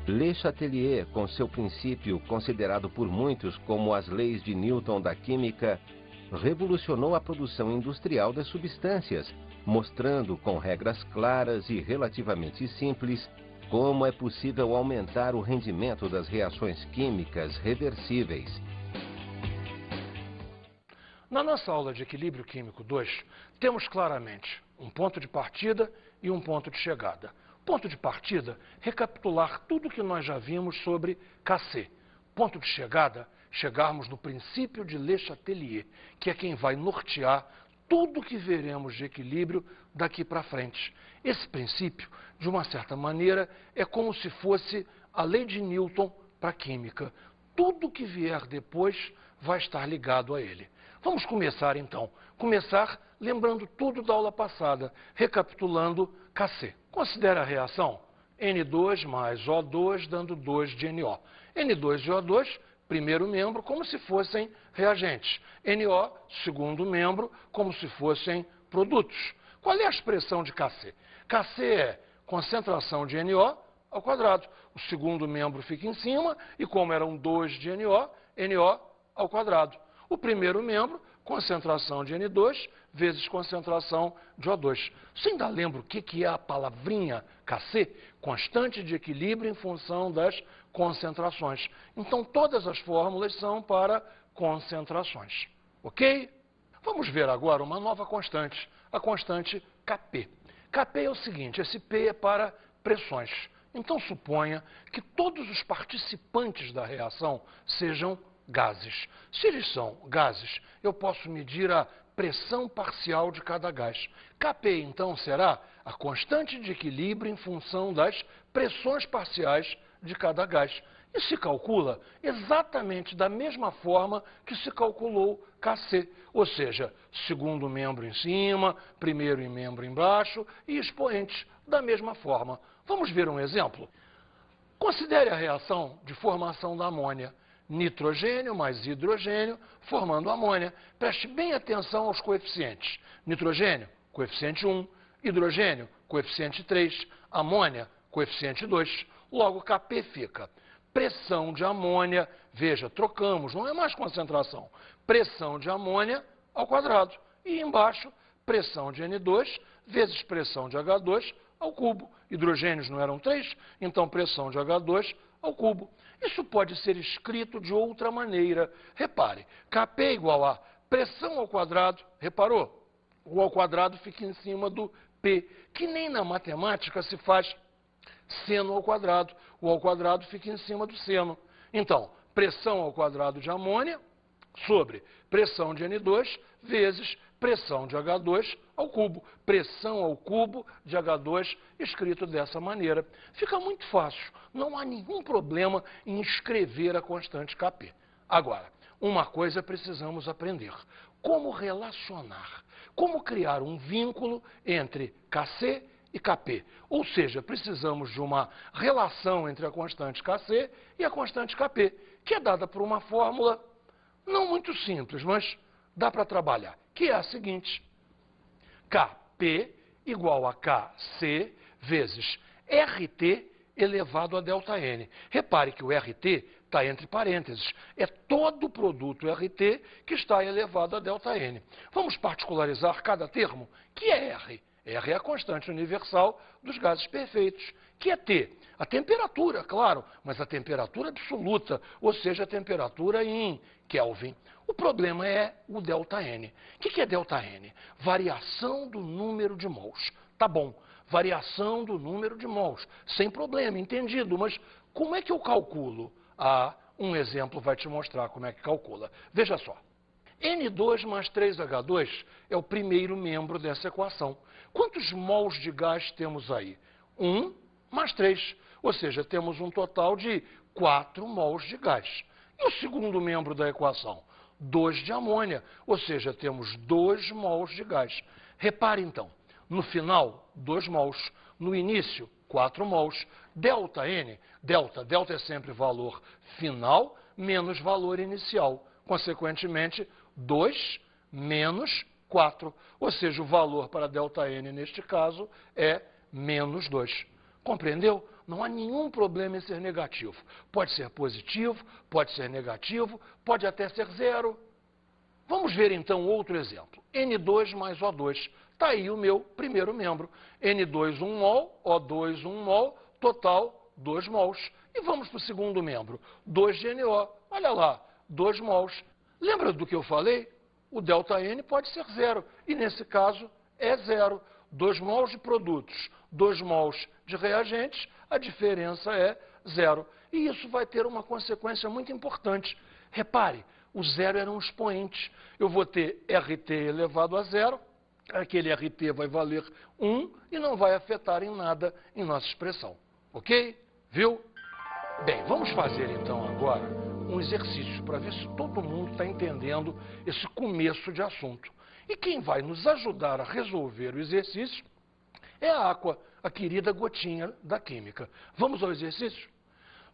Le Chatelier, com seu princípio considerado por muitos como as leis de Newton da química, revolucionou a produção industrial das substâncias, mostrando com regras claras e relativamente simples como é possível aumentar o rendimento das reações químicas reversíveis. Na nossa aula de Equilíbrio Químico 2, temos claramente um ponto de partida e um ponto de chegada. Ponto de partida, recapitular tudo o que nós já vimos sobre Cassé. Ponto de chegada, chegarmos no princípio de Le Chatelier, que é quem vai nortear tudo o que veremos de equilíbrio daqui para frente. Esse princípio, de uma certa maneira, é como se fosse a lei de Newton para a química. Tudo que vier depois vai estar ligado a ele. Vamos começar então. Começar lembrando tudo da aula passada, recapitulando Cassé. Considere a reação N2 mais O2 dando 2 de NO. N2 e O2, primeiro membro, como se fossem reagentes. NO, segundo membro, como se fossem produtos. Qual é a expressão de Cassé? Cassé é concentração de NO ao quadrado. O segundo membro fica em cima e como eram 2 de NO, NO ao quadrado. O primeiro membro, concentração de N2 vezes concentração de O2. Você ainda lembra o que é a palavrinha Cassé? Constante de equilíbrio em função das concentrações. Então, todas as fórmulas são para concentrações. Ok? Vamos ver agora uma nova constante, a constante Kp. Kp é o seguinte, esse P é para pressões. Então, suponha que todos os participantes da reação sejam gases. Se eles são gases, eu posso medir a pressão parcial de cada gás. Kp, então, será a constante de equilíbrio em função das pressões parciais de cada gás. E se calcula exatamente da mesma forma que se calculou Kc, ou seja, segundo membro em cima, primeiro membro embaixo e expoentes da mesma forma. Vamos ver um exemplo? Considere a reação de formação da amônia. Nitrogênio mais hidrogênio formando amônia. Preste bem atenção aos coeficientes. Nitrogênio, coeficiente 1. Hidrogênio, coeficiente 3. Amônia, coeficiente 2. Logo, Kp fica pressão de amônia. Veja, trocamos, não é mais concentração. Pressão de amônia ao quadrado. E embaixo, pressão de N2 vezes pressão de H2 ao cubo. Hidrogênios não eram 3, então pressão de H2 ao cubo. Isso pode ser escrito de outra maneira. Repare, Kp igual a pressão ao quadrado, reparou? O ao quadrado fica em cima do P, que nem na matemática se faz seno ao quadrado. O ao quadrado fica em cima do seno. Então, pressão ao quadrado de amônia sobre pressão de N2 vezes pressão de H2 ao cubo. Pressão ao cubo de H2 escrito dessa maneira. Fica muito fácil. Não há nenhum problema em escrever a constante Kp. Agora, uma coisa precisamos aprender. Como relacionar. Como criar um vínculo entre Kc e Kp. Ou seja, precisamos de uma relação entre a constante Kc e a constante Kp, que é dada por uma fórmula não muito simples, mas dá para trabalhar, que é a seguinte: Kp igual a Kc vezes Rt elevado a ΔN. Repare que o Rt está entre parênteses. É todo o produto Rt que está elevado a ΔN. Vamos particularizar cada termo, que é R. R é a constante universal dos gases perfeitos, que é T. A temperatura, claro, mas a temperatura absoluta, ou seja, a temperatura em Kelvin. O problema é o ΔN. O que é ΔN? Variação do número de mols. Tá bom, variação do número de mols. Sem problema, entendido. Mas como é que eu calculo? Um exemplo vai te mostrar como é que calcula. Veja só. N2 mais 3H2 é o primeiro membro dessa equação. Quantos mols de gás temos aí? 1 mais 3. Ou seja, temos um total de 4 mols de gás. E o segundo membro da equação? 2 de amônia. Ou seja, temos 2 mols de gás. Repare então, no final, 2 mols. No início, 4 mols. ΔN, delta é sempre valor final menos valor inicial. Consequentemente, 2 menos 4. Ou seja, o valor para ΔN neste caso é menos 2. Compreendeu? não há nenhum problema em ser negativo. Pode ser positivo, pode ser negativo, pode até ser zero. Vamos ver então outro exemplo. N2 mais O2. Está aí o meu primeiro membro. N2, 1 mol, O2, 1 mol, total 2 mols. E vamos para o segundo membro. 2GNO. Olha lá, 2 mols. Lembra do que eu falei? O ΔN pode ser zero. E nesse caso é zero. 2 mols de produtos, 2 mols de reagentes, a diferença é zero. E isso vai ter uma consequência muito importante. Repare, o zero era um expoente. Eu vou ter RT elevado a zero, aquele RT vai valer 1 e não vai afetar em nada em nossa expressão. Ok? Viu? Bem, vamos fazer então agora um exercício para ver se todo mundo está entendendo esse começo de assunto. E quem vai nos ajudar a resolver o exercício é a Aqua, a querida gotinha da química. Vamos ao exercício?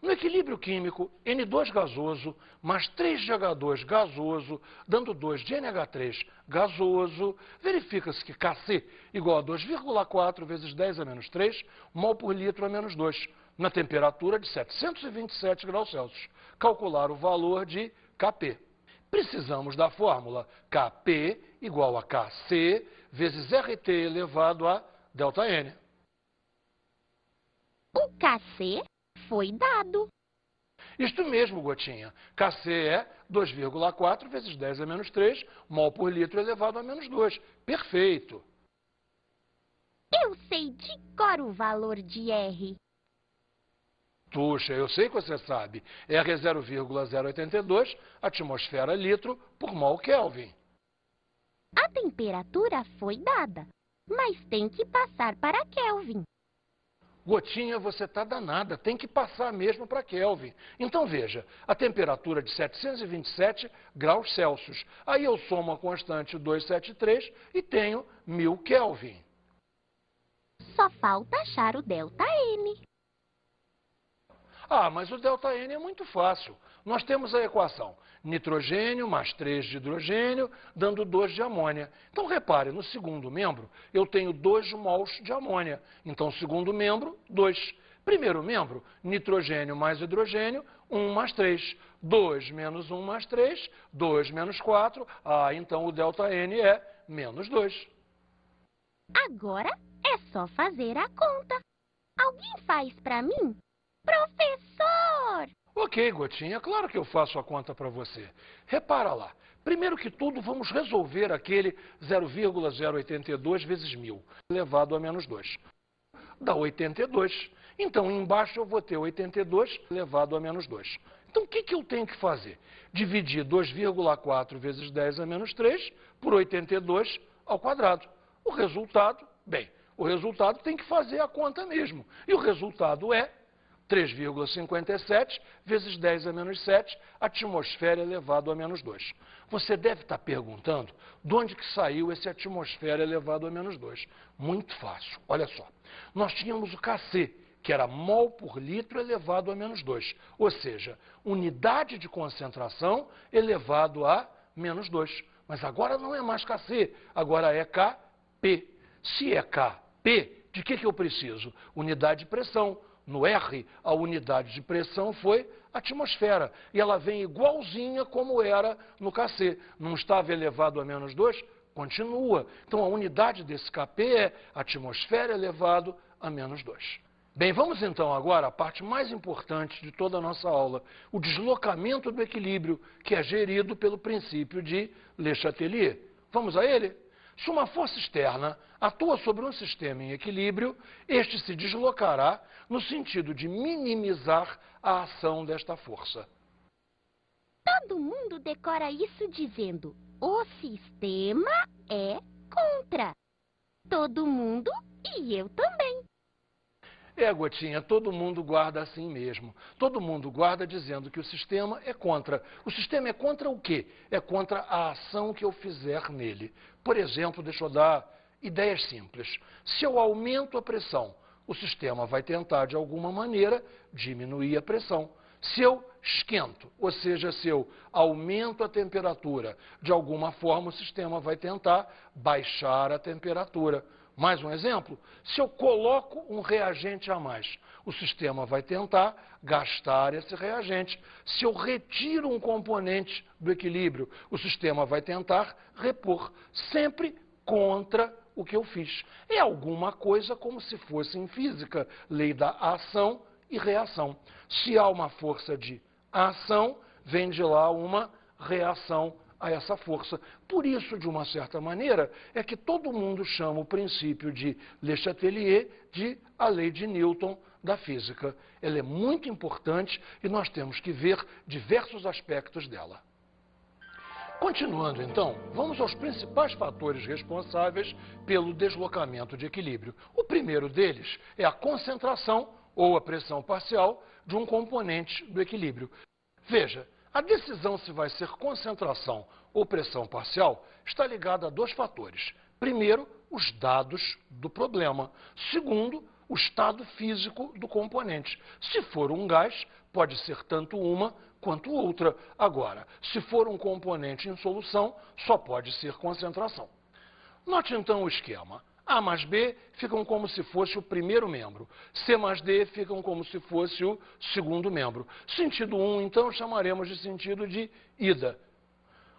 No equilíbrio químico, N2 gasoso mais 3GH2 gasoso, dando 2 de NH3 gasoso, verifica-se que Kc igual a 2,4 vezes 10 a menos 3 mol por litro a menos 2, na temperatura de 727 graus Celsius. Calcular o valor de Kp. Precisamos da fórmula Kp igual a Kc vezes RT elevado a ΔN. O Kc foi dado. Isto mesmo, Gotinha. Kc é 2,4 vezes 10 a menos 3 mol por litro elevado a menos 2. Perfeito. Eu sei de cor o valor de R. Puxa, eu sei que você sabe. R é 0,082 atmosfera litro por mol Kelvin. A temperatura foi dada, mas tem que passar para Kelvin. Gotinha, você está danada, tem que passar mesmo para Kelvin. Então veja, a temperatura de 727 graus Celsius. Aí eu somo a constante 273 e tenho 1000 Kelvin. Só falta achar o ΔN. Ah, mas o ΔN é muito fácil. Nós temos a equação nitrogênio mais 3 de hidrogênio, dando 2 de amônia. Então, repare, no segundo membro, eu tenho 2 mols de amônia. Então, segundo membro, 2. Primeiro membro, nitrogênio mais hidrogênio, 1 mais 3. 2 menos 1 mais 3, 2 menos 4. Ah, então o ΔN é menos 2. Agora é só fazer a conta. Alguém faz para mim? Professor! Ok, Gotinha, claro que eu faço a conta para você. Repara lá. Primeiro que tudo, vamos resolver aquele 0,082 vezes 1000, elevado a menos 2. Dá 82. Então, embaixo eu vou ter 82 elevado a menos 2. Então, o que eu tenho que fazer? Dividir 2,4 vezes 10 a menos 3 por 82 ao quadrado. O resultado, bem, o resultado tem que fazer a conta mesmo. E o resultado é 3,57 vezes 10 a menos 7, atmosfera elevado a menos 2. Você deve estar perguntando de onde que saiu esse atmosfera elevado a menos 2. Muito fácil, olha só. Nós tínhamos o Kc, que era mol por litro elevado a menos 2. Ou seja, unidade de concentração elevado a menos 2. Mas agora não é mais Kc, agora é Kp. Se é Kp, de que eu preciso? Unidade de pressão. No R, a unidade de pressão foi atmosfera. E ela vem igualzinha como era no Kc. Não estava elevado a menos 2? Continua. Então, a unidade desse Kp é atmosfera elevado a menos 2. Bem, vamos então agora à parte mais importante de toda a nossa aula, o deslocamento do equilíbrio, que é gerido pelo princípio de Le Chatelier. Vamos a ele? Se uma força externa atua sobre um sistema em equilíbrio, este se deslocará no sentido de minimizar a ação desta força. Todo mundo decora isso dizendo: o sistema é contra. Todo mundo e eu também. É, Gotinha, todo mundo guarda assim mesmo. Todo mundo guarda dizendo que o sistema é contra. O sistema é contra o quê? É contra a ação que eu fizer nele. Por exemplo, deixa eu dar ideias simples. Se eu aumento a pressão, o sistema vai tentar, de alguma maneira, diminuir a pressão. Se eu esquento, ou seja, se eu aumento a temperatura, de alguma forma o sistema vai tentar baixar a temperatura. Mais um exemplo, se eu coloco um reagente a mais, o sistema vai tentar gastar esse reagente. Se eu retiro um componente do equilíbrio, o sistema vai tentar repor, sempre contra o que eu fiz. É alguma coisa como se fosse em física, lei da ação e reação. Se há uma força de ação, vem de lá uma reação a essa força. Por isso, de uma certa maneira, é que todo mundo chama o princípio de Le Chatelier de a lei de Newton da física. Ela é muito importante e nós temos que ver diversos aspectos dela. Continuando, então, vamos aos principais fatores responsáveis pelo deslocamento de equilíbrio. O primeiro deles é a concentração ou a pressão parcial de um componente do equilíbrio. Veja, a decisão se vai ser concentração ou pressão parcial está ligada a dois fatores. Primeiro, os dados do problema. Segundo, o estado físico do componente. Se for um gás, pode ser tanto uma quanto outra. Agora, se for um componente em solução, só pode ser concentração. Note então o esquema. A mais B ficam como se fosse o primeiro membro. C mais D ficam como se fosse o segundo membro. Sentido 1, então, chamaremos de sentido de ida.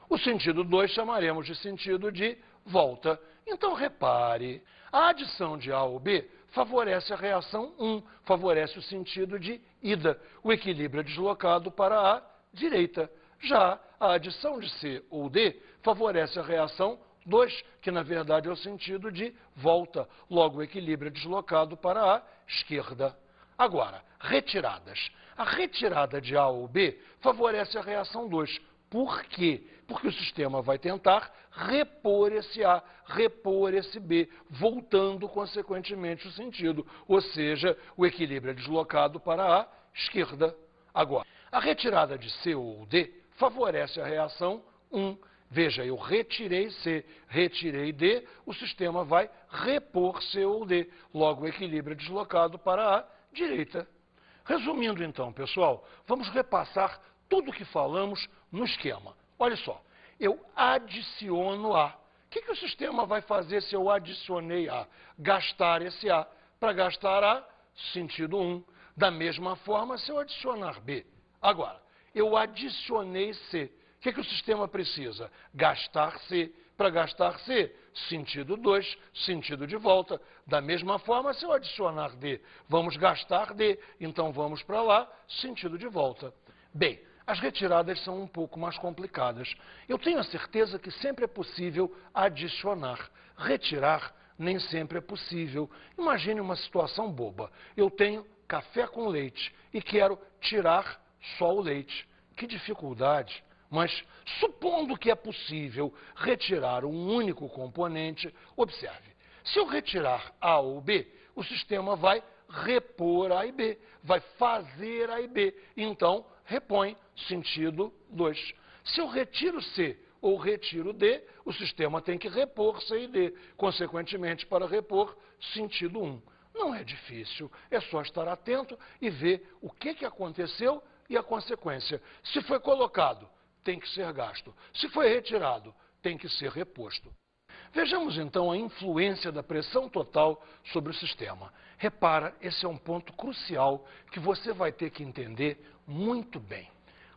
O sentido 2 chamaremos de sentido de volta. Então, repare, a adição de A ou B favorece a reação 1, favorece o sentido de ida. O equilíbrio é deslocado para a direita. Já a adição de C ou D favorece a reação 2, que na verdade é o sentido de volta. Logo, o equilíbrio é deslocado para a esquerda. Agora, retiradas. A retirada de A ou B favorece a reação 2. Por quê? Porque o sistema vai tentar repor esse A, repor esse B, voltando consequentemente o sentido. Ou seja, o equilíbrio é deslocado para a esquerda. Agora, a retirada de C ou D favorece a reação 1. Veja, eu retirei C, retirei D, o sistema vai repor C ou D. Logo, o equilíbrio é deslocado para a direita. Resumindo então, pessoal, vamos repassar tudo o que falamos no esquema. Olha só, eu adiciono A. O que o sistema vai fazer se eu adicionei A? Gastar esse A. Para gastar A, sentido 1. Da mesma forma, se eu adicionar B. Agora, eu adicionei C. O que o sistema precisa? Gastar C. Para gastar C, sentido 2, sentido de volta. Da mesma forma, se eu adicionar D, vamos gastar D. Então, vamos para lá, sentido de volta. Bem, as retiradas são um pouco mais complicadas. Eu tenho a certeza que sempre é possível adicionar. Retirar nem sempre é possível. Imagine uma situação boba. Eu tenho café com leite e quero tirar só o leite. Que dificuldade! Mas, supondo que é possível retirar um único componente, observe, se eu retirar A ou B, o sistema vai repor A e B, vai fazer A e B, então repõe sentido 2. Se eu retiro C ou retiro D, o sistema tem que repor C e D, consequentemente, para repor sentido 1. Não é difícil, é só estar atento e ver o que aconteceu e a consequência. Se foi colocado, tem que ser gasto. Se foi retirado, tem que ser reposto. Vejamos então a influência da pressão total sobre o sistema. Repara, esse é um ponto crucial que você vai ter que entender muito bem.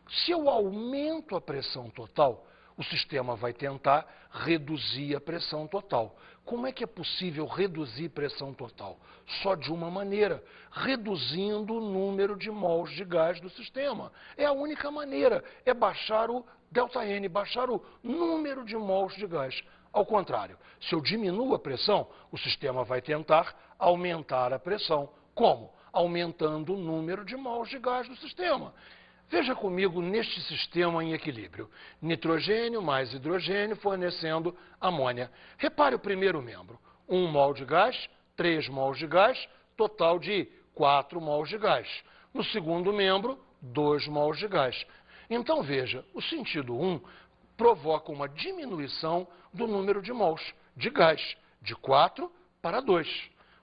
Se eu aumento a pressão total, o sistema vai tentar reduzir a pressão total. Como é que é possível reduzir pressão total? Só de uma maneira, reduzindo o número de mols de gás do sistema. É a única maneira, é baixar o ΔN, baixar o número de mols de gás. Ao contrário, se eu diminuo a pressão, o sistema vai tentar aumentar a pressão. Como? Aumentando o número de mols de gás do sistema. Veja comigo neste sistema em equilíbrio. Nitrogênio mais hidrogênio fornecendo amônia. Repare o primeiro membro. 1 mol de gás, 3 mols de gás, total de 4 mols de gás. No segundo membro, 2 mols de gás. Então veja, o sentido 1 provoca uma diminuição do número de mols de gás, de 4 para 2.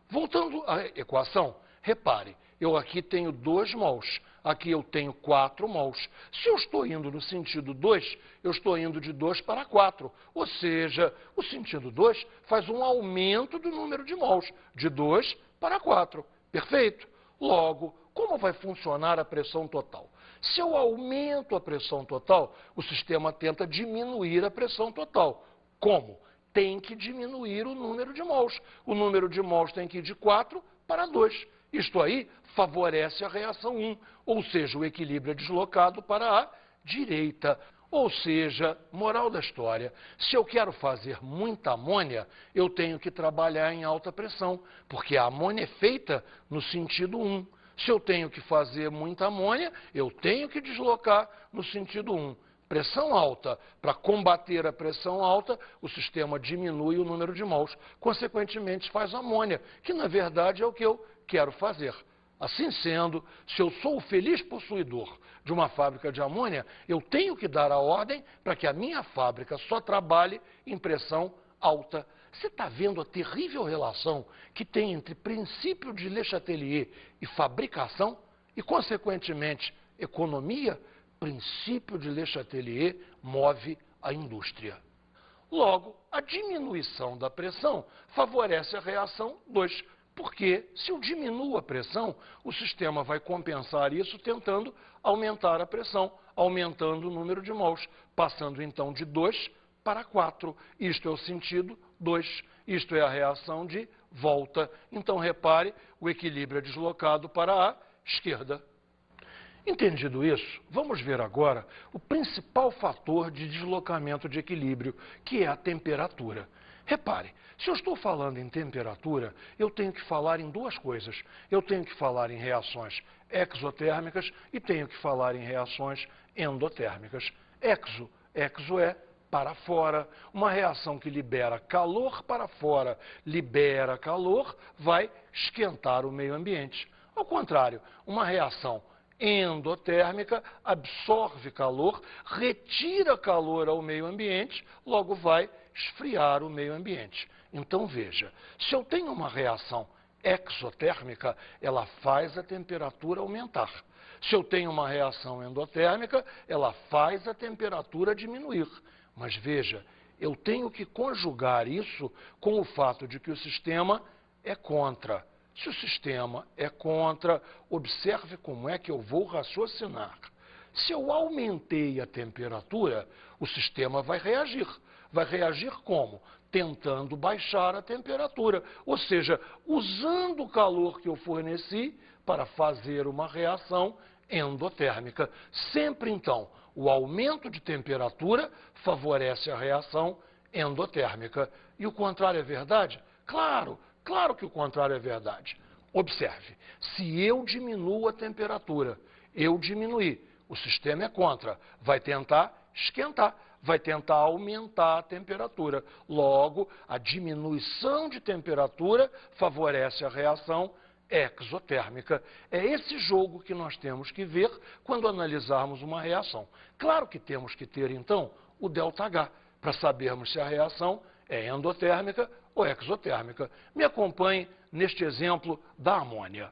Voltando à equação, repare, eu aqui tenho 2 mols, aqui eu tenho 4 mols. Se eu estou indo no sentido 2, eu estou indo de 2 para 4, ou seja, o sentido 2 faz um aumento do número de mols, de 2 para 4. Perfeito? Logo, como vai funcionar a pressão total? Se eu aumento a pressão total, o sistema tenta diminuir a pressão total. Como? Tem que diminuir o número de mols. O número de mols tem que ir de 4 para 2. Isto aí favorece a reação 1, ou seja, o equilíbrio é deslocado para a direita. Ou seja, moral da história, se eu quero fazer muita amônia, eu tenho que trabalhar em alta pressão, porque a amônia é feita no sentido 1. Se eu tenho que fazer muita amônia, eu tenho que deslocar no sentido 1. Pressão alta. Para combater a pressão alta, o sistema diminui o número de mols. Consequentemente, faz amônia, que na verdade é o que eu quero fazer. Assim sendo, se eu sou o feliz possuidor de uma fábrica de amônia, eu tenho que dar a ordem para que a minha fábrica só trabalhe em pressão alta. Você está vendo a terrível relação que tem entre princípio de Le Chatelier e fabricação e, consequentemente, economia? Princípio de Le Chatelier move a indústria. Logo, a diminuição da pressão favorece a reação 2, porque se eu diminuo a pressão, o sistema vai compensar isso tentando aumentar a pressão, aumentando o número de mols, passando então de 2 para 4. Isto é o sentido 2. Isto é a reação de volta. Então, repare, o equilíbrio é deslocado para a esquerda. Entendido isso, vamos ver agora o principal fator de deslocamento de equilíbrio, que é a temperatura. Repare, se eu estou falando em temperatura, eu tenho que falar em 2 coisas. Eu tenho que falar em reações exotérmicas e tenho que falar em reações endotérmicas. Exo é para fora. Uma reação que libera calor para fora, libera calor, vai esquentar o meio ambiente. Ao contrário, uma reação endotérmica absorve calor, retira calor ao meio ambiente, logo vai esfriar o meio ambiente. Então veja, se eu tenho uma reação exotérmica, ela faz a temperatura aumentar. Se eu tenho uma reação endotérmica, ela faz a temperatura diminuir. Mas veja, eu tenho que conjugar isso com o fato de que o sistema é contra. Se o sistema é contra, observe como é que eu vou raciocinar. Se eu aumentei a temperatura, o sistema vai reagir. Vai reagir como? Tentando baixar a temperatura, ou seja, usando o calor que eu forneci para fazer uma reação endotérmica. Sempre, então, o aumento de temperatura favorece a reação endotérmica. E o contrário é verdade? Claro que o contrário é verdade. Observe, se eu diminuo a temperatura, eu diminuí, o sistema é contra, vai tentar esquentar, vai tentar aumentar a temperatura. Logo, a diminuição de temperatura favorece a reação exotérmica. É esse jogo que nós temos que ver quando analisarmos uma reação. Claro que temos que ter, então, o ΔH, para sabermos se a reação é endotérmica ou exotérmica. Me acompanhe neste exemplo da amônia.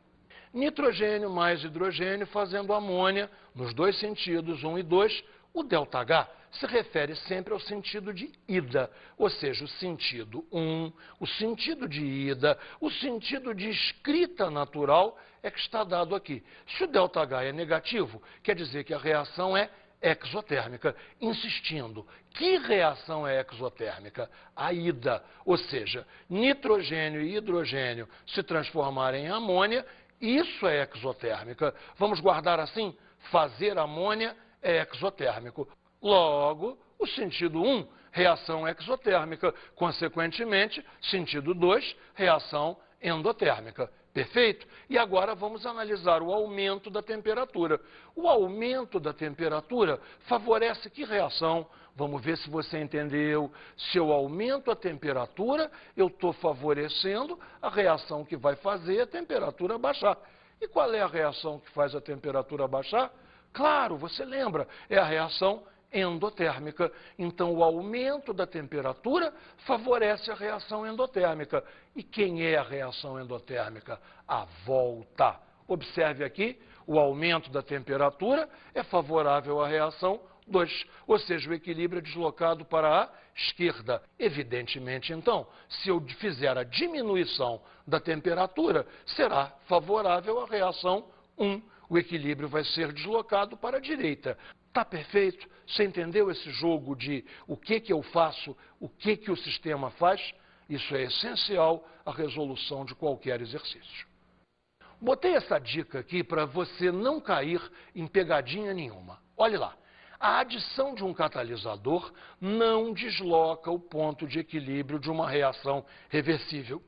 Nitrogênio mais hidrogênio fazendo amônia, nos 2 sentidos, 1 e 2, o ΔH se refere sempre ao sentido de ida, ou seja, o sentido 1, o sentido de ida, o sentido de escrita natural é que está dado aqui. Se o ΔH é negativo, quer dizer que a reação é exotérmica. Insistindo, que reação é exotérmica? A ida, ou seja, nitrogênio e hidrogênio se transformarem em amônia, isso é exotérmica. Vamos guardar assim? Fazer amônia é exotérmico. Logo, o sentido 1, reação exotérmica. Consequentemente, sentido 2, reação endotérmica. Perfeito? E agora vamos analisar o aumento da temperatura. O aumento da temperatura favorece que reação? Vamos ver se você entendeu. Se eu aumento a temperatura, eu estou favorecendo a reação que vai fazer a temperatura baixar. E qual é a reação que faz a temperatura baixar? Claro, você lembra, é a reação endotérmica. Então, o aumento da temperatura favorece a reação endotérmica. E quem é a reação endotérmica? A volta. Observe aqui, o aumento da temperatura é favorável à reação 2, ou seja, o equilíbrio é deslocado para a esquerda. Evidentemente, então, se eu fizer a diminuição da temperatura, será favorável à reação 1. O equilíbrio vai ser deslocado para a direita. Tá perfeito? Você entendeu esse jogo de o que eu faço, o que o sistema faz? Isso é essencial à resolução de qualquer exercício. Botei essa dica aqui para você não cair em pegadinha nenhuma. Olhe lá. A adição de um catalisador não desloca o ponto de equilíbrio de uma reação reversível.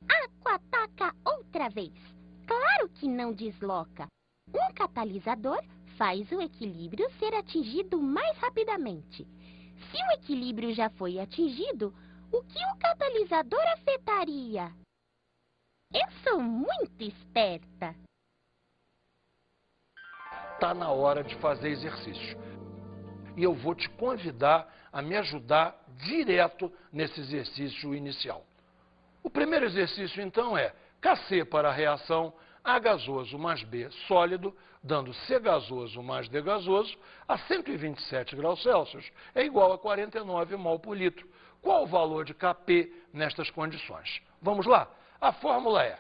Aqua ataca outra vez. Claro que não desloca. Um catalisador faz o equilíbrio ser atingido mais rapidamente. Se o equilíbrio já foi atingido, o que o catalisador afetaria? Eu sou muito esperta. Está na hora de fazer exercício. E eu vou te convidar a me ajudar direto nesse exercício inicial. O primeiro exercício, então, é Kc para a reação A gasoso mais B sólido, dando C gasoso mais D gasoso, a 127 graus Celsius, é igual a 49 mol por litro. Qual o valor de Kp nestas condições? Vamos lá? A fórmula é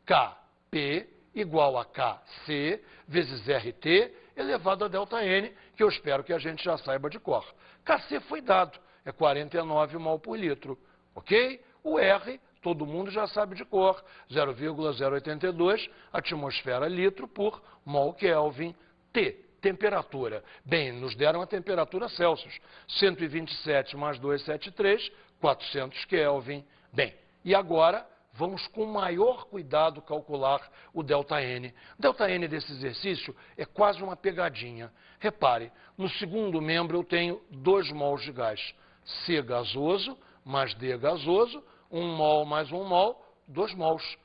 Kp igual a Kc vezes RT elevado a ΔN, que eu espero que a gente já saiba de cor. Kc foi dado, é 49 mol por litro, ok? O R, todo mundo já sabe de cor, 0,082 atmosfera litro por mol Kelvin. T, temperatura. Bem, nos deram a temperatura Celsius, 127 mais 273, 400 Kelvin. Bem, e agora vamos com maior cuidado calcular o ΔN. ΔN desse exercício é quase uma pegadinha. Repare, no segundo membro eu tenho 2 mols de gás. C gasoso mais D gasoso, 1 mol mais 1 mol, 2 mols.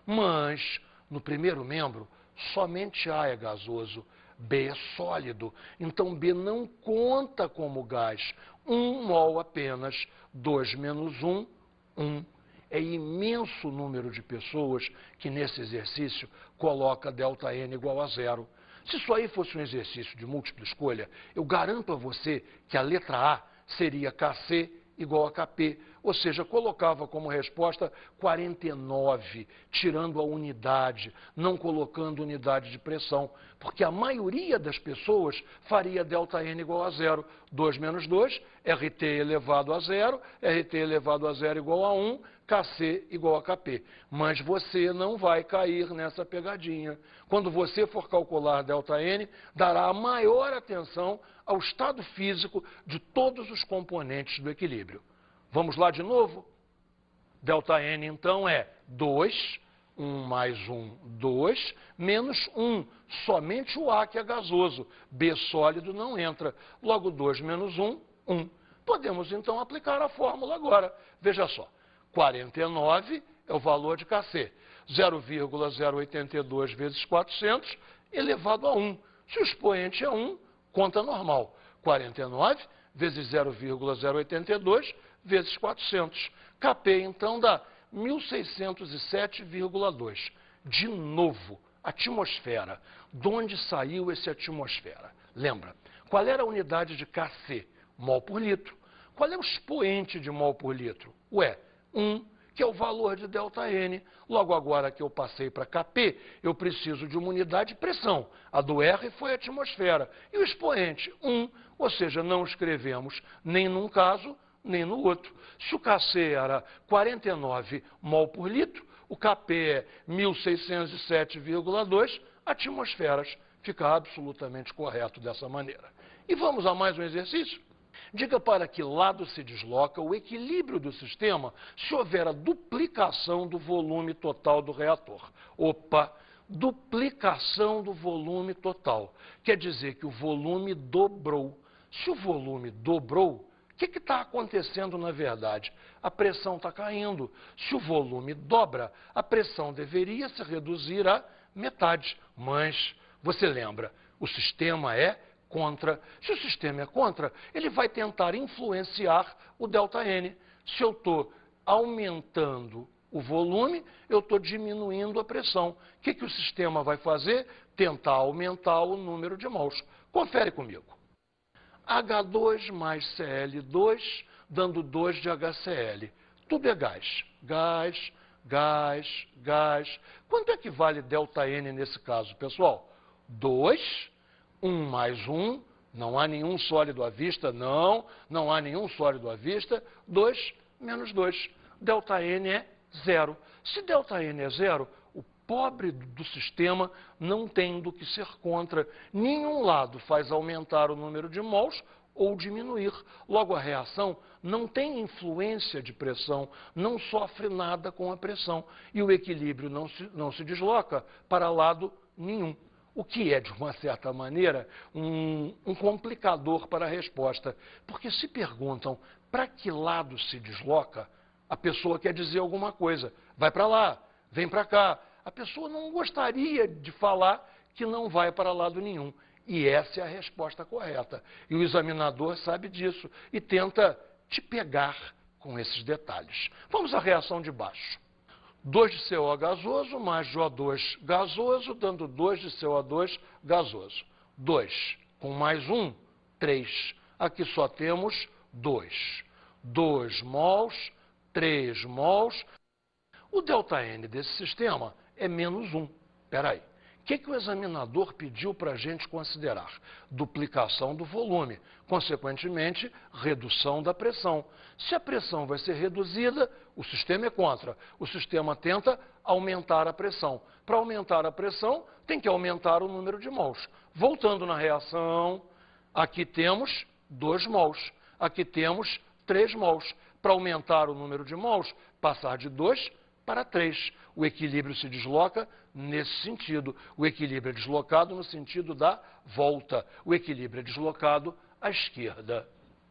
Mas, no primeiro membro, somente A é gasoso, B é sólido. Então, B não conta como gás. 1 mol apenas, 2 menos 1, 1. É imenso número de pessoas que nesse exercício coloca ΔN igual a 0. Se isso aí fosse um exercício de múltipla escolha, eu garanto a você que a letra A seria Kc igual a Kp, ou seja, colocava como resposta 49, tirando a unidade, não colocando unidade de pressão, porque a maioria das pessoas faria ΔN igual a 0. 2 menos 2, RT elevado a 0, RT elevado a 0 igual a 1, Kc igual a Kp. Mas você não vai cair nessa pegadinha. Quando você for calcular ΔN, dará a maior atenção ao estado físico de todos os componentes do equilíbrio. Vamos lá de novo? ΔN, então, é 2, 1 mais 1, 2, menos 1, somente o A que é gasoso. B sólido não entra. Logo, 2 menos 1, 1. Podemos, então, aplicar a fórmula agora. Veja só, 49 é o valor de Kc. 0,082 vezes 400 elevado a 1. Se o expoente é 1, conta normal. 49 vezes 0,082 vezes 400. Kp, então, dá 1607,2. De novo, atmosfera. De onde saiu esse atmosfera? Lembra, qual era a unidade de Kc? Mol por litro. Qual é o expoente de mol por litro? Ué, 1, que é o valor de ΔN. Logo agora que eu passei para Kp, eu preciso de uma unidade de pressão. A do R foi a atmosfera. E o expoente, 1, ou seja, não escrevemos nem num caso, nem no outro. Se o Kc era 49 mol por litro, o Kp é 1607,2 atmosferas. Fica absolutamente correto dessa maneira. E vamos a mais um exercício? Diga para que lado se desloca o equilíbrio do sistema se houver a duplicação do volume total do reator. Opa! Duplicação do volume total. Quer dizer que o volume dobrou. Se o volume dobrou, o que está acontecendo na verdade? A pressão está caindo. Se o volume dobra, a pressão deveria se reduzir à metade. Mas, você lembra, o sistema é contra. Se o sistema é contra, ele vai tentar influenciar o ΔN. Se eu estou aumentando o volume, eu estou diminuindo a pressão. O que o sistema vai fazer? Tentar aumentar o número de mols. Confere comigo. H2 mais Cl2, dando 2 de HCl. Tudo é gás. Gás, gás, gás. Quanto é que vale ΔN nesse caso, pessoal? 2, 1 mais 1, não há nenhum sólido à vista, não há nenhum sólido à vista. 2 menos 2. ΔN é 0. Se ΔN é 0, o pobre do sistema não tem do que ser contra. Nenhum lado faz aumentar o número de mols ou diminuir. Logo, a reação não tem influência de pressão, não sofre nada com a pressão. E o equilíbrio não se desloca para lado nenhum. O que é, de uma certa maneira, um complicador para a resposta. Porque se perguntam para que lado se desloca, a pessoa quer dizer alguma coisa. Vai para lá, vem para cá. A pessoa não gostaria de falar que não vai para lado nenhum. E essa é a resposta correta. E o examinador sabe disso e tenta te pegar com esses detalhes. Vamos à reação de baixo. 2 de CO gasoso mais O2 gasoso, dando 2 de CO2 gasoso. 2 com mais 1, 3. Aqui só temos 2. 2 mols, 3 mols. O ΔN desse sistema é menos 1. Espera aí. O que o examinador pediu para a gente considerar? Duplicação do volume, consequentemente, redução da pressão. Se a pressão vai ser reduzida, o sistema é contra. O sistema tenta aumentar a pressão. Para aumentar a pressão, tem que aumentar o número de mols. Voltando na reação, aqui temos 2 mols, aqui temos 3 mols. Para aumentar o número de mols, passar de 2 para 3. O equilíbrio se desloca nesse sentido. O equilíbrio é deslocado no sentido da volta. O equilíbrio é deslocado à esquerda.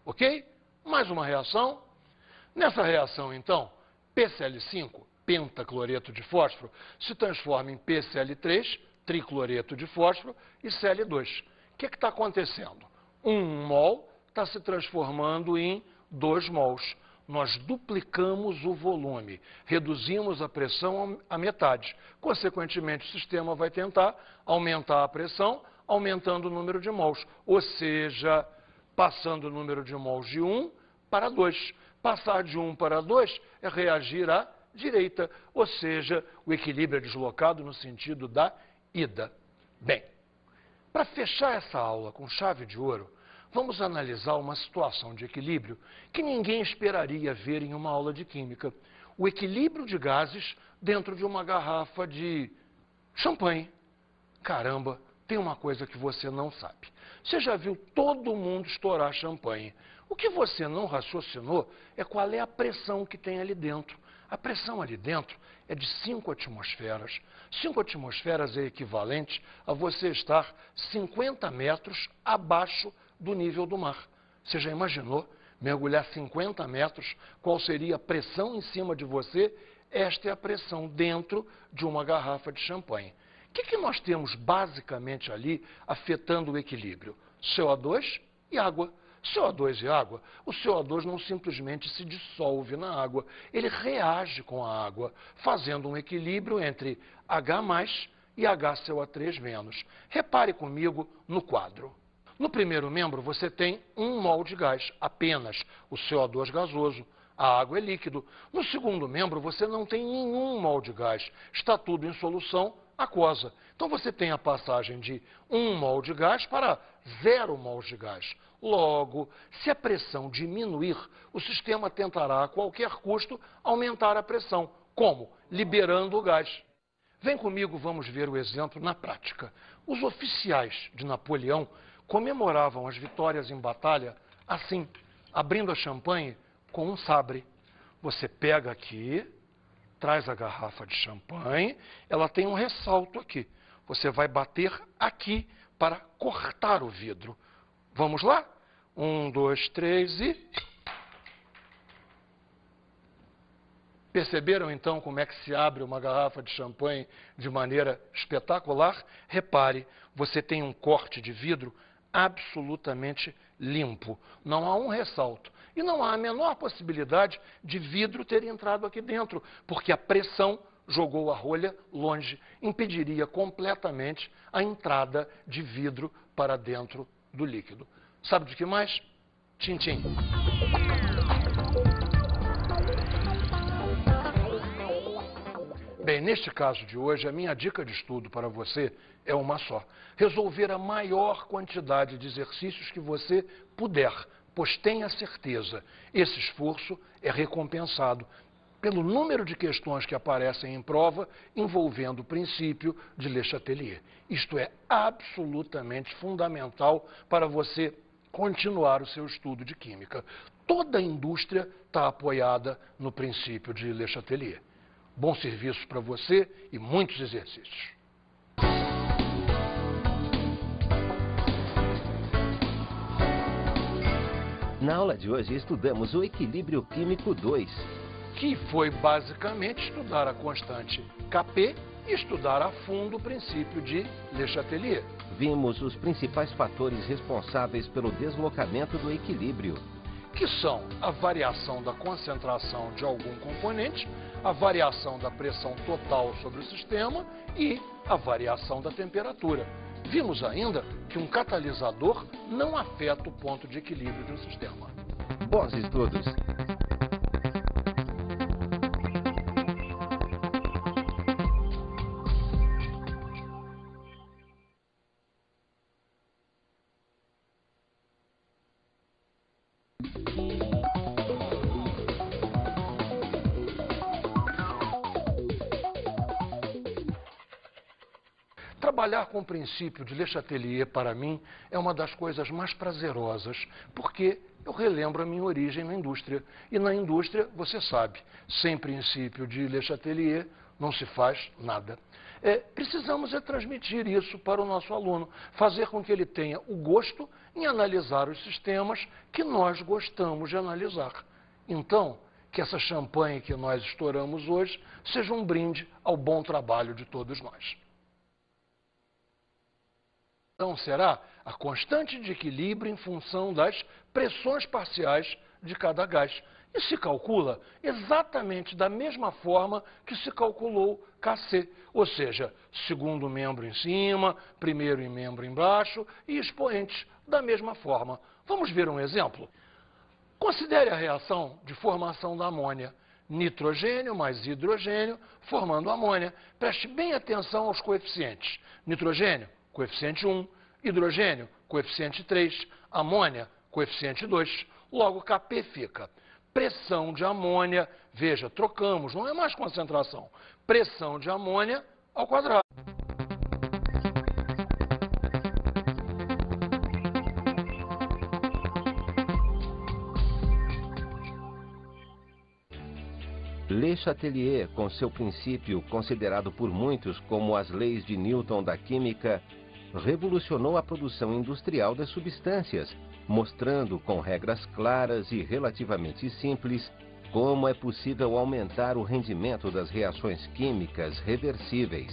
Ok? Mais uma reação. Nessa reação, então, PCl5, pentacloreto de fósforo, se transforma em PCl3, tricloreto de fósforo, e Cl2. O que está acontecendo? 1 mol está se transformando em 2 mols. Nós duplicamos o volume, reduzimos a pressão à metade. Consequentemente, o sistema vai tentar aumentar a pressão, aumentando o número de mols. Ou seja, passando o número de mols de 1 para 2. Passar de 1 para 2 é reagir à direita. Ou seja, o equilíbrio é deslocado no sentido da ida. Bem, para fechar essa aula com chave de ouro, vamos analisar uma situação de equilíbrio que ninguém esperaria ver em uma aula de química. O equilíbrio de gases dentro de uma garrafa de champanhe. Caramba, tem uma coisa que você não sabe. Você já viu todo mundo estourar champanhe. O que você não raciocinou é qual é a pressão que tem ali dentro. A pressão ali dentro é de 5 atmosferas. 5 atmosferas é equivalente a você estar 50 metros abaixo do nível do mar. Você já imaginou mergulhar 50 metros? Qual seria a pressão em cima de você? Esta é a pressão dentro de uma garrafa de champanhe. O que nós temos basicamente ali afetando o equilíbrio? CO2 e água. CO2 e água, o CO2 não simplesmente se dissolve na água, ele reage com a água, fazendo um equilíbrio entre H+, e HCO3-. Repare comigo no quadro. No primeiro membro, você tem 1 mol de gás, apenas o CO2 gasoso. A água é líquido. No segundo membro, você não tem nenhum mol de gás. Está tudo em solução aquosa. Então, você tem a passagem de 1 mol de gás para 0 mols de gás. Logo, se a pressão diminuir, o sistema tentará a qualquer custo aumentar a pressão. Como? Liberando o gás. Vem comigo, vamos ver o exemplo na prática. Os oficiais de Napoleão comemoravam as vitórias em batalha assim, abrindo a champanhe com um sabre. Você pega aqui, traz a garrafa de champanhe, ela tem um ressalto aqui. Você vai bater aqui para cortar o vidro. Vamos lá? 1, 2, 3 e... Perceberam então como é que se abre uma garrafa de champanhe de maneira espetacular? Repare, você tem um corte de vidro absolutamente limpo, não há um ressalto. E não há a menor possibilidade de vidro ter entrado aqui dentro, porque a pressão jogou a rolha longe, impediria completamente a entrada de vidro para dentro do líquido. Sabe de que mais? Tchim-tchim. Bem, neste caso de hoje, a minha dica de estudo para você é uma só. Resolver a maior quantidade de exercícios que você puder, pois tenha certeza, esse esforço é recompensado pelo número de questões que aparecem em prova envolvendo o princípio de Le Chatelier. Isto é absolutamente fundamental para você continuar o seu estudo de química. Toda a indústria está apoiada no princípio de Le Chatelier. Bom serviço para você e muitos exercícios. Na aula de hoje estudamos o equilíbrio químico 2. Que foi basicamente estudar a constante Kp e estudar a fundo o princípio de Le Chatelier. Vimos os principais fatores responsáveis pelo deslocamento do equilíbrio, que são a variação da concentração de algum componente, a variação da pressão total sobre o sistema e a variação da temperatura. Vimos ainda que um catalisador não afeta o ponto de equilíbrio de um sistema. Bons estudos! Trabalhar com o princípio de Le Chatelier, para mim, é uma das coisas mais prazerosas, porque eu relembro a minha origem na indústria. E na indústria, você sabe, sem princípio de Le Chatelier, não se faz nada. Precisamos transmitir isso para o nosso aluno, fazer com que ele tenha o gosto em analisar os sistemas que nós gostamos de analisar. Então, que essa champanhe que nós estouramos hoje seja um brinde ao bom trabalho de todos nós. Então, será a constante de equilíbrio em função das pressões parciais de cada gás. E se calcula exatamente da mesma forma que se calculou Kc, ou seja, segundo membro em cima, primeiro membro embaixo e expoentes da mesma forma. Vamos ver um exemplo? Considere a reação de formação da amônia. Nitrogênio mais hidrogênio formando amônia. Preste bem atenção aos coeficientes. Nitrogênio, coeficiente 1, hidrogênio, coeficiente 3, amônia, coeficiente 2. Logo, Kp fica pressão de amônia, veja, trocamos, não é mais concentração, pressão de amônia ao quadrado. Le Chatelier, com seu princípio considerado por muitos como as leis de Newton da química, revolucionou a produção industrial das substâncias, mostrando com regras claras e relativamente simples como é possível aumentar o rendimento das reações químicas reversíveis.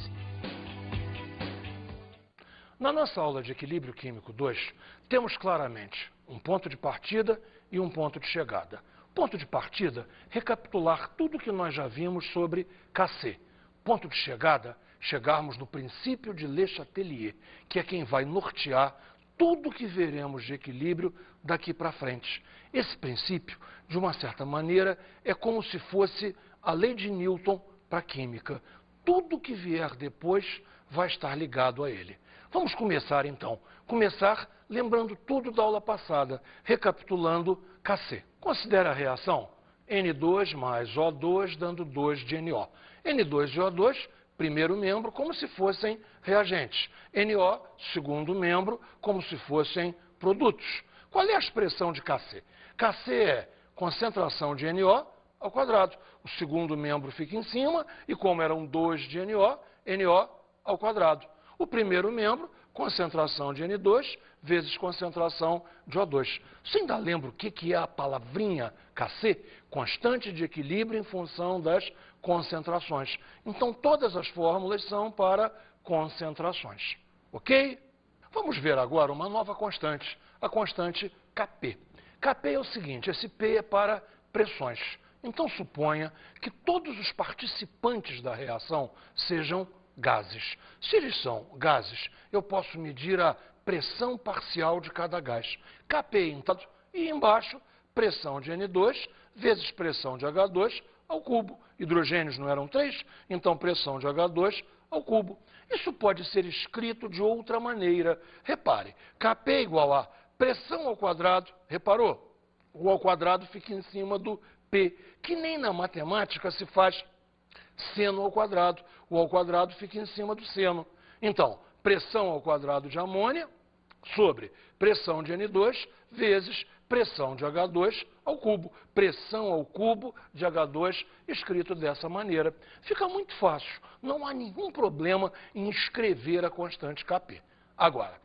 Na nossa aula de equilíbrio químico 2, temos claramente um ponto de partida e um ponto de chegada. Ponto de partida, recapitular tudo o que nós já vimos sobre Kc. Ponto de chegada, chegarmos no princípio de Le Chatelier, que é quem vai nortear tudo o que veremos de equilíbrio daqui para frente. Esse princípio, de uma certa maneira, é como se fosse a lei de Newton para a química. Tudo que vier depois vai estar ligado a ele. Vamos começar então. Começar lembrando tudo da aula passada, recapitulando Kc. Considere a reação N2 mais O2 dando 2 de NO. N2 e O2, primeiro membro, como se fossem reagentes. NO, segundo membro, como se fossem produtos. Qual é a expressão de Kc? Kc é concentração de NO ao quadrado. O segundo membro fica em cima e como eram 2 de NO, NO ao quadrado. O primeiro membro, concentração de N2 vezes concentração de O2. Você ainda lembra o que é a palavrinha Kc? Constante de equilíbrio em função das concentrações. Então, todas as fórmulas são para concentrações. Ok? Vamos ver agora uma nova constante, a constante Kp. Kp é o seguinte, esse P é para pressões. Então suponha que todos os participantes da reação sejam gases. Se eles são gases, eu posso medir a pressão parcial de cada gás. Kp então, e embaixo, pressão de N2 vezes pressão de H2 ao cubo. Hidrogênios não eram 3, então pressão de H2 ao cubo. Isso pode ser escrito de outra maneira. Repare, Kp é igual a pressão ao quadrado, reparou? O ao quadrado fica em cima do P, que nem na matemática se faz seno ao quadrado. O ao quadrado fica em cima do seno. Então, pressão ao quadrado de amônia sobre pressão de N2 vezes pressão de H2 ao cubo. Pressão ao cubo de H2 escrito dessa maneira. Fica muito fácil. Não há nenhum problema em escrever a constante Kp. Agora,